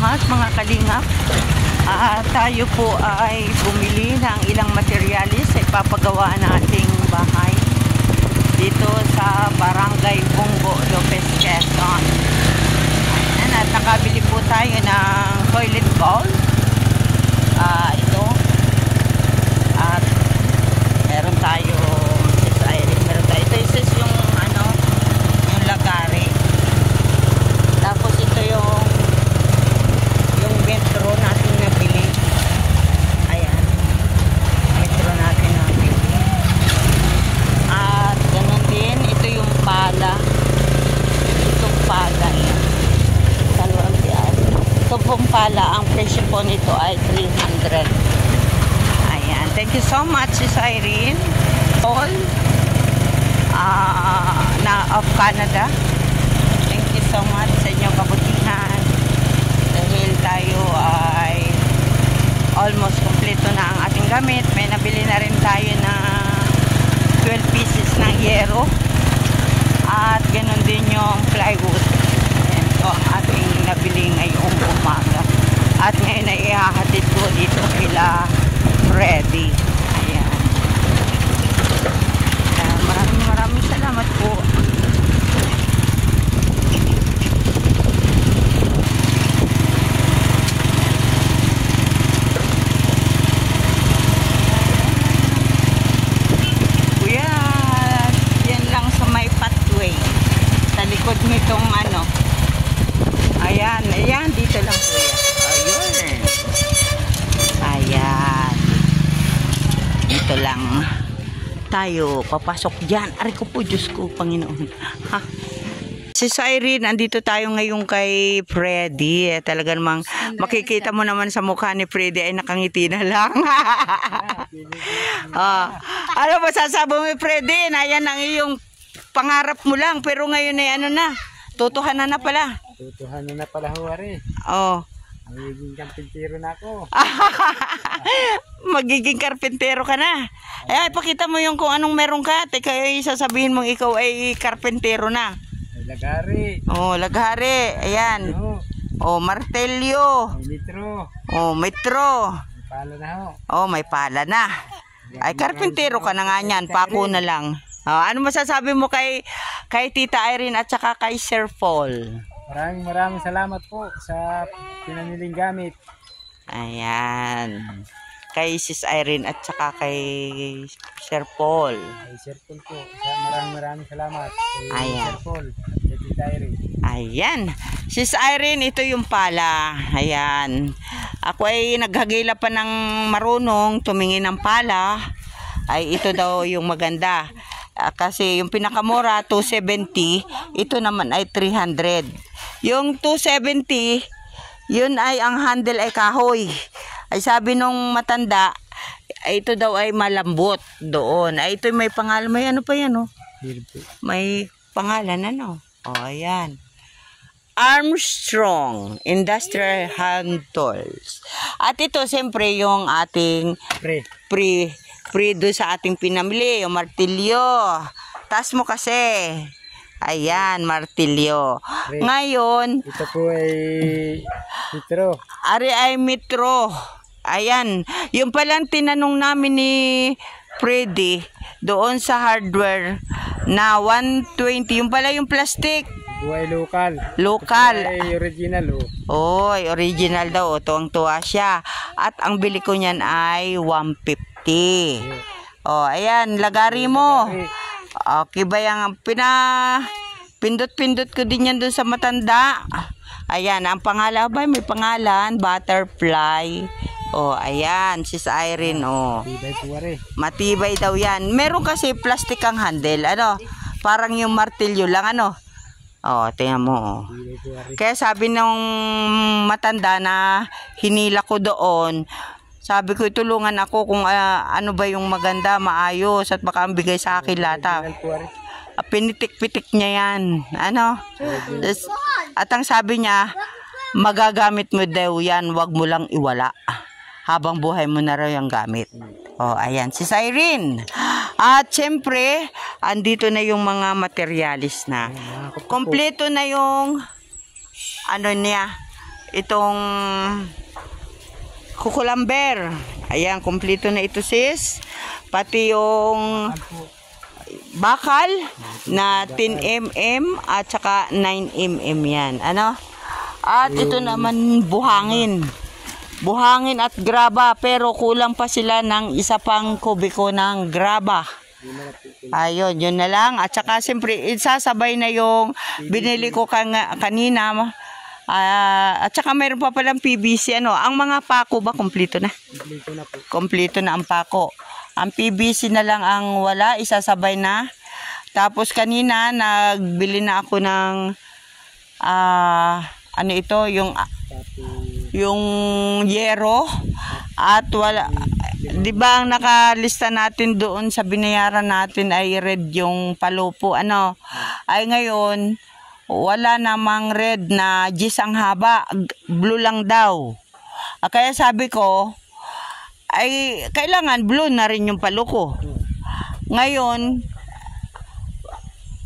lahat mga kalingap. Tayo po ay bumili ng ilang materialis sa ipapagawa ng ating bahay dito sa Barangay Bungo, Lopez, Quezon. Ayan, at nakabili po tayo ng toilet bowl. Ito. At meron tayo ito is yung lagari. Tapos ito yung metro natin nabili. Ayan. Metro natin nabili. At ganun din, ito yung pala. Itong pala. Dalawang piyan. Ito pong pala, ang presyo po nito ay 300. Ayan. Thank you so much, Sis Irene. All of Canada. Thank you so much sa inyong kabutihan. Dahil tayo ay almost kompleto na ang ating gamit. May nabili na rin tayo na 12 pieces ng yero. At ganoon din yung plywood. Ayan, so ang ating nabili ngayong umaga. At ngayon ay ihahatid ko dito kila Freddy. Ayan. Maraming salamat po. Kuya, yan lang sa may pathway. Sa likod nitong Ayan, ayan, dito lang kuya. Ayun. Ayan. Dito lang tayo papasok dyan. Aray ko po, Diyos ko, Panginoon. Ha? Sis Irene, andito tayo ngayon kay Freddy. Talaga namang makikita mo naman sa mukha ni Freddy ay nakangiti na lang. Ano ba sasabi mo, Freddy? Na yan ang iyong pangarap mo lang. Pero ngayon ay tutuhanan na pala. Tutuhanan na pala, Huwari. Oh. Magiging karpintero na ako. Magiging karpintero ka na. Ay, pakita mo yung kung anong meron ka. Teka, sasabihin mong ikaw ay karpintero na. Ay, lagari. Oh, lagari. Ayan. Oh, martelyo. Ay, metro. Oh, metro. May pala na ho. Oh, may pala na. Ay, karpintero ka na nga niyan. Pako na lang. Oh, ano masasabi mo kay Tita Irene at saka kay Sir Paul? Maraming salamat po sa pinaniling gamit. Ayan. Kay Sis Irene at saka kay Sir Paul. Kay Sir Paul po. Maraming salamat. Kay Ayan. Sir Paul at kay Tita Irene. Ayan. Sis Irene, ito yung pala. Ayan. Ako ay naghagila pa ng marunong tumingin ng pala. Ay ito daw yung maganda. Kasi yung pinakamura 270, ito naman ay 300. Yung 270, yun ay ang handle ay kahoy. Ay sabi nung matanda, ay ito daw ay malambot doon. Ay ito may pangalan, may ano pa yan, oh. May pangalan Oh, ayan. Armstrong Industrial Hand Tools. At ito siyempre yung ating pre do sa ating pinamili, yung martilyo. Taas mo kasi. Ayan, martilyo. Ngayon, ito po ay metro. Ari ay metro. Ayan, yung palang tinanong namin ni Freddy doon sa hardware na 120, yung pala yung plastic. Ito ay local. Local. Ito ay original, oh. Oy, original daw. Tuwang-tuwa siya. At ang bili ko niyan ay 150. Oh, ayan, lagari mo. Okay ba yung pindot-pindot ko din yan doon sa matanda. Ayan, ang pangalan ba? May pangalan, butterfly. Oh, ayan, Sis Irene, oh. Matibay po, Wari. Matibay daw yan. Meron kasi plastic ang handle, parang yung martilyo lang, Oh, tingnan mo, oh. Kaya sabi nung matanda na hinila ko doon, sabi ko, tulungan ako kung ano ba yung maganda, maayos, at baka bigay sa akin lata. Pinitik-pitik niya yan. At ang sabi niya, magagamit mo daw yan, wag mo lang iwala. Habang buhay mo na raw yung gamit. Oh, ayan, si Irene. At syempre, andito na yung mga materialis na. Kompleto na yung, itong kukulamber. Ayan, kumpleto na ito sis. Pati yung bakal na 10mm at saka 9mm yan. Ano? At ito naman buhangin. Buhangin at graba, pero kulang pa sila ng isa pang kubiko ng graba. Ayun, yun na lang. At saka siyempre, isasabay na yung binili ko kanina. At saka mayroon pa palang PVC. Ano, ang mga pako ba, kumpleto na? Kompleto na po. Kumpleto na ang pako. Ang PVC na lang ang wala, isasabay na. Tapos kanina, nagbili na ako ng, ano ito, yung yero. At wala, di ba ang nakalista natin doon sa binayaran natin ay red yung palupo. Ano, ay ngayon, wala namang red na gis ang haba, blue lang daw. Kaya sabi ko, ay kailangan blue na rin yung paluko. Ngayon,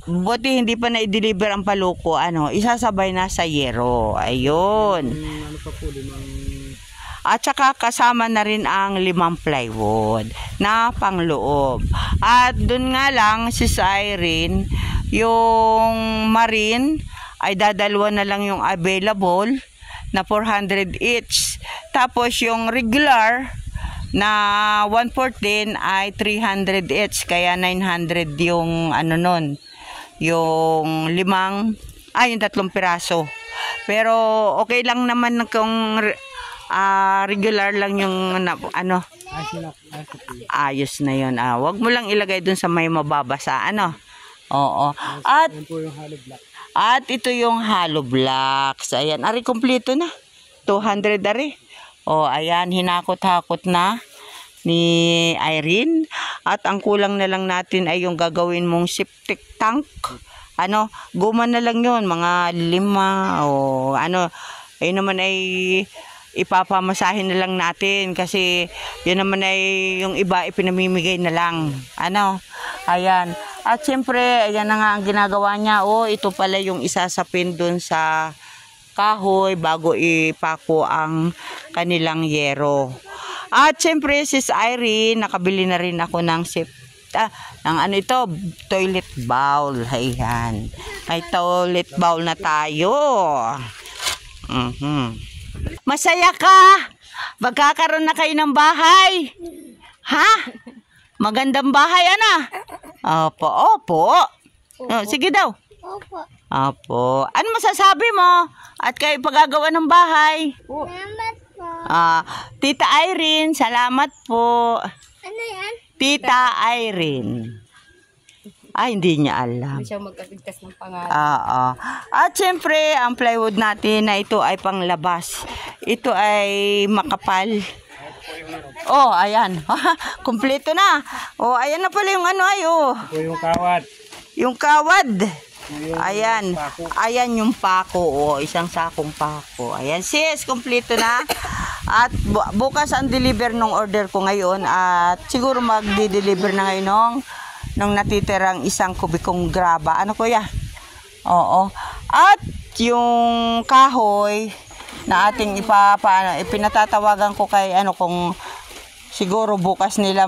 buti hindi pa na-deliver ang paluko, ano, isasabay na sa yero. Ayun. Ano pa po, 5. At saka kasama na rin ang 5 plywood na pangloob. At dun nga lang, si Irene, yung marine ay dadalwa na lang yung available na 400 each. Tapos yung regular na 114 ay 300 each. Kaya 900 yung ano nun. Yung 5, yung 3 piraso. Pero okay lang naman kung regular lang yung ano. Ayos na yun. Wag mo lang ilagay dun sa may mababasa. Ano? Oo. At ito yung hollow blocks. Ayan, ari kompleto na. 200 ari. Ayan, hinakot-hakot na ni Irene. At ang kulang na lang natin ay yung gagawin mong septic tank. Ano, guma na lang yun, mga 5 ano, ayun naman ay ipapamasahin na lang natin kasi yun naman ay yung iba ipinamimigay na lang. Ano, ayan. At siyempre, ayan na nga ang ginagawa niya. Ito pala yung isasapin dun sa kahoy bago ipako ang kanilang yero. At siyempre, sis Irene, nakabili na rin ako ng ng ano ito, toilet bowl. Ayan. May toilet bowl na tayo. Masaya ka? Magkakaroon na kayo ng bahay? Ha? Magandang bahay, ana? Opo. Sige daw. Opo. Ano masasabi mo? At kayo pagagawa ng bahay? Salamat po. Tita Irene, salamat po. Ano yan? Tita Irene. Hindi niya alam. Hindi siya magkabigkas ng pangalan. At syempre, ang plywood natin na ito ay panglabas. Ito ay makapal. Ayan. Kompleto na. Ayan na pala yung ano ay. Ito yung kawad. Yung kawad. Ayan. Ayan yung pako. Isang sakong pako. Ayan sis, kompleto na. At bukas ang deliver ng order ko ngayon. At siguro magdi-deliver na ngayon nung natitirang 1 kubikong graba. Ano kuya? Oo. At yung kahoy na ating ipinatatawagan ko kay kung siguro bukas nila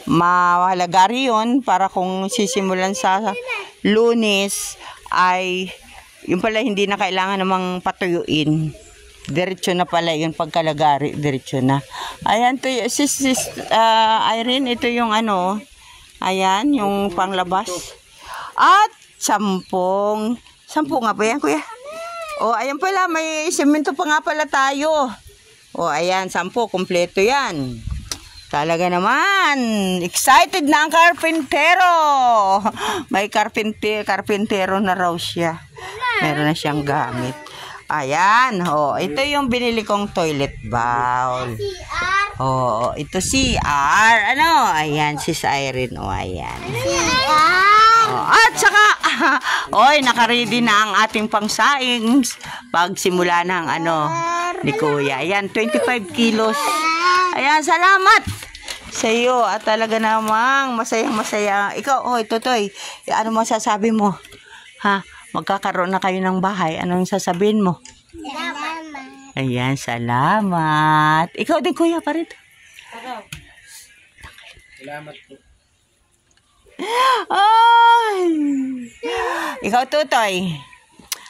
mahalagari yun para kung sisimulan sa Lunes ay yung pala hindi na kailangan namang patuyuin. Diretso na pala yung pagkalagari, diretso na. Ayan to, sis Irene, ito yung ayan, yung panglabas. At 10 nga ba yan, kuya? Ayan pala, may semento pa nga pala tayo. Ayan, 10, kompleto yan. Talaga naman, excited na ang karpintero. May karpintero na raw siya. Meron na siyang gamit. Ayan, ito yung binili kong toilet bowl. Ito CR. Ayan, sis Irene. Ayan. At saka, nakaready na ang ating pangsaing pagsimula ng ni Kuya. Ayan, 25 kilos. Ayan, salamat sa iyo. At talaga namang masayang-masaya. Ikaw, Totoy, ano masasabi mo? Ha? Magkakaroon na kayo ng bahay. Anong sasabihin mo? Salamat. Ayan, salamat. Ikaw din, kuya, pa rin. Salamat po. Ay! Ikaw, Tutoy.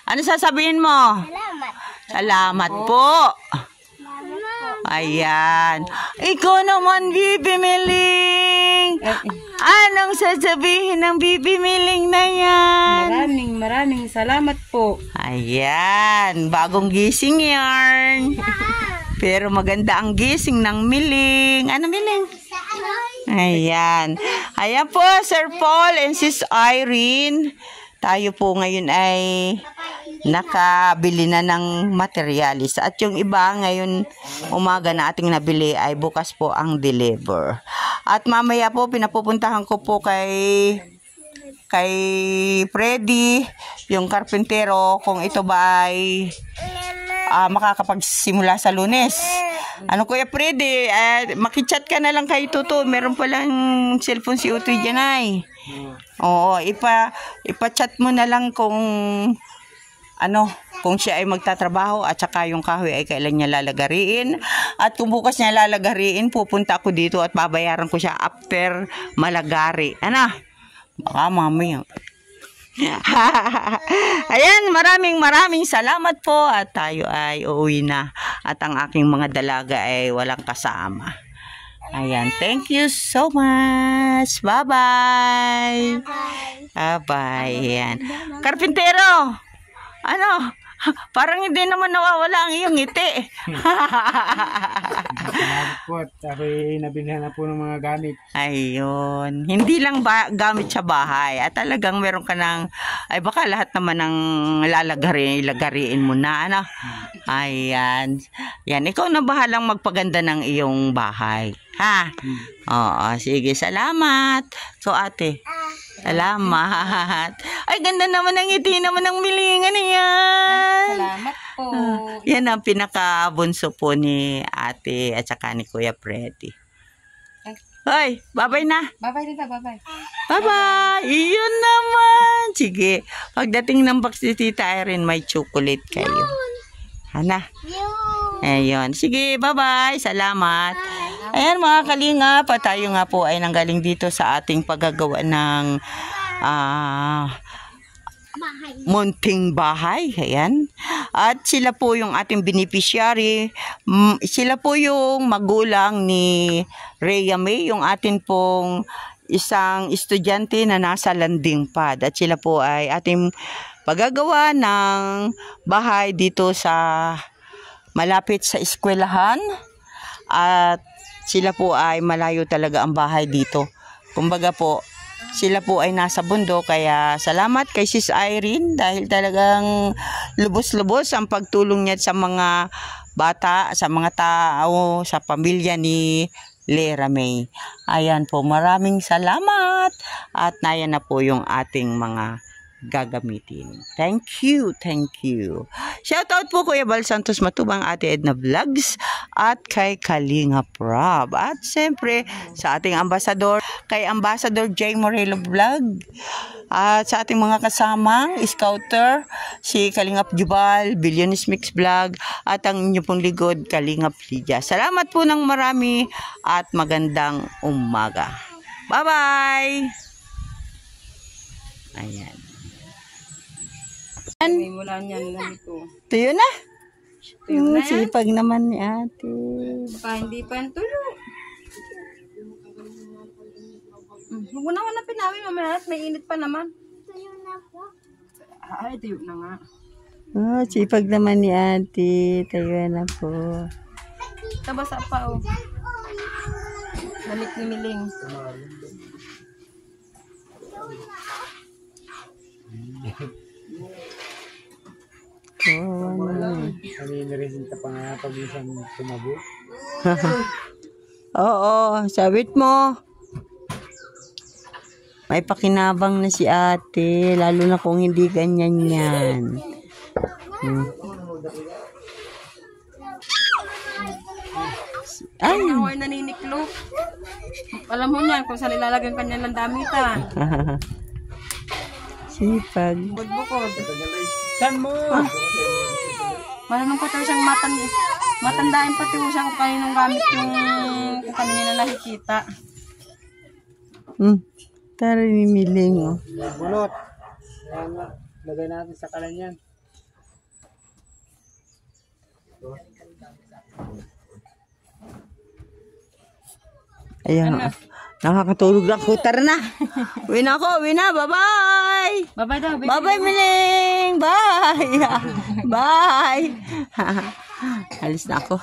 Ano sasabihin mo? Salamat. Salamat po. Ayan. Ikaw naman, Bibi Miling. Anong sasabihin ng Bibi Miling na yan? Maraming salamat po. Ayan. Bagong gising yarn. Pero maganda ang gising ng Miling. Ano, Miling? Ayan. Ayan po, Sir Paul and Sis Irene. Tayo po ngayon ay nakabili na ng materialis. At yung iba ngayon umaga na ating nabili ay bukas po ang deliver. At mamaya po pinapupuntahan ko po kay Freddy, yung karpintero, kung ito ba ay makakapagsimula sa Lunes. Ano, Kuya Freddy, makichat ka na lang kay Tuto. Meron palang cellphone si Utoy dyan ay. Oo, ipa-chat mo na lang kung siya ay magtatrabaho at saka yung kahoy ay kailan niya lalagariin. At kung bukas niya lalagariin, pupunta ako dito at babayaran ko siya after malagari. Baka mamaya. Ayan, maraming salamat po at tayo ay uuwi na at ang aking mga dalaga ay walang kasama. Ayan, thank you so much. Bye-bye. Bye-bye. Ayan. Karpintero, parang hindi naman nawawala ang iyong ngiti. Salamat po at ako'y nabilihan na po ng mga gamit. Ayun. Hindi lang gamit sa bahay. At talagang meron ka ng, baka lahat naman ng lagariin mo na. Ayan. Yan, ikaw na bahalang magpaganda ng iyong bahay. Ha? Oo, sige. Salamat. So, ate. Salamat. Ay, ganda naman ang ngiti naman ng Milingan yan. Salamat po. Yan ang pinakabunso po ni ate at saka ni Kuya Freddy. Hoy, bye-bye na. Bye-bye Tita, bye-bye. Bye-bye. Iyon naman. Sige. Pagdating ng box ni Tita Irene, may chocolate kayo. Hana. Ayun. Sige, bye-bye. Salamat. Ayan mga kalinga, tayo nga po ay nanggaling dito sa ating paggagawa ng munting bahay. Ayan. At sila po yung ating beneficiary. Sila po yung magulang ni Rhea May, yung atin pong isang estudyante na nasa landing pad. At sila po ay ating paggagawa ng bahay dito sa malapit sa eskwelahan. At sila po ay malayo talaga ang bahay dito. Kumbaga po, sila po ay nasa bundok. Kaya salamat kay Sis Irene dahil talagang lubos-lubos ang pagtulong niya sa mga bata, sa mga tao, sa pamilya ni Rhea May. Ayan po, maraming salamat. At nayan na po yung ating mga gagamitin. Thank you, thank you. Shoutout po Kuya Bal Santos Matubang, Ate Edna Vlogs, at kay Kalinga Prab. At siyempre sa ating ambasador, kay Ambassador J. Morelo Vlog. At sa ating mga kasamang Scouter, si Kalingap Jubal, Billionis Mix Vlog, at ang inyo pong ligod, Kalingap Lydia. Salamat po ng marami at magandang umaga. Bye-bye! Ayan. May mula niyan ganito. Tuyo na. Sipag naman ni ate. Hindi pa yan tuyo. Huwag mo naman na pinawin mamaya at may init pa naman. Tuyo na po. Ay, tuyo na nga. Oh, sipag naman ni ate. Tayo na po. Tabasa pa oh. Balik ni Miling. Kanina rin ka pa nga pag-isang tumabo. Oo, sabit mo. May pakinabang na si ate. Lalo na kung hindi ganyan yan. Ay! Ako ay naniniklo. Alam mo niyan kung saan ilalagay ang kanyang damitan. Sipag. Bukod-bukod. Buksan mo. Marunong pa tayo siyang matandain pati ko siya kung kaninong gamit yung kung kanina na nakikita. Tara mimiling oh. Bunot. Ayan nga. Lagay natin sa kalan yan. Ayan. Nakakatulog na ako. Tara na. Uwi na ako. Uwi na. Bye-bye. Bye-bye daw. Bye-bye, Miling. Bye. Bye. Alis na ako.